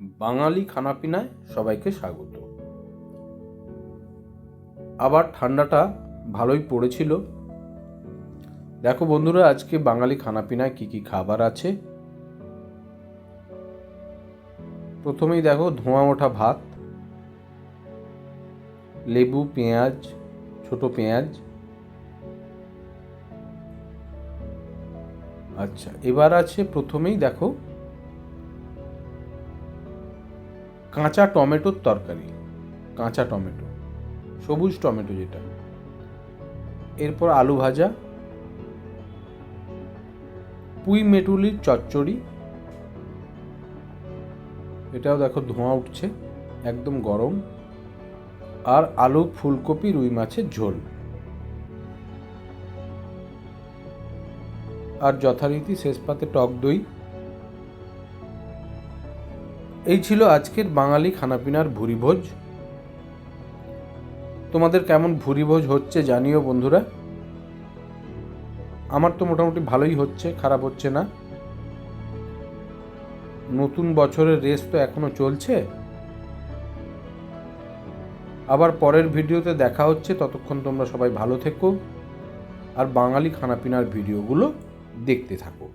বাঙালি খানাপিনায় সবাইকে স্বাগত। আবার ঠান্ডাটা ভালোই পড়েছিল। দেখো বন্ধুরা, আজকে বাঙালি খানাপিনায় কি কি খাবার আছে। প্রথমেই দেখো ধোঁয়া ওঠা ভাত, লেবু, পেঁয়াজ, ছোট পেঁয়াজ। আচ্ছা, এবার আছে প্রথমেই দেখো কাঁচা টমেটোর তরকারি, কাঁচা টমেটো, সবুজ টমেটো যেটা। এরপর আলু ভাজা, পুঁই মেটুলির চচ্চড়ি, এটাও দেখো ধোঁয়া উঠছে, একদম গরম। আর আলু, ফুলকপি, রুই মাছের ঝোল। আর যথারীতি শেষ পাতে টক দই। এই ছিল আজকের বাঙালি খানাপিনার ভুরিভোজ। তোমাদের কেমন ভুরিভোজ হচ্ছে জানিও বন্ধুরা। আমার তো মোটামুটি ভালোই হচ্ছে, খারাপ হচ্ছে না। নতুন বছরের রেস তো এখনো চলছে। আবার পরের ভিডিওতে দেখা হচ্ছে। ততক্ষণ তোমরা সবাই ভালো থেকো আর বাঙালি খানাপিনার ভিডিওগুলো দেখতে থাকো।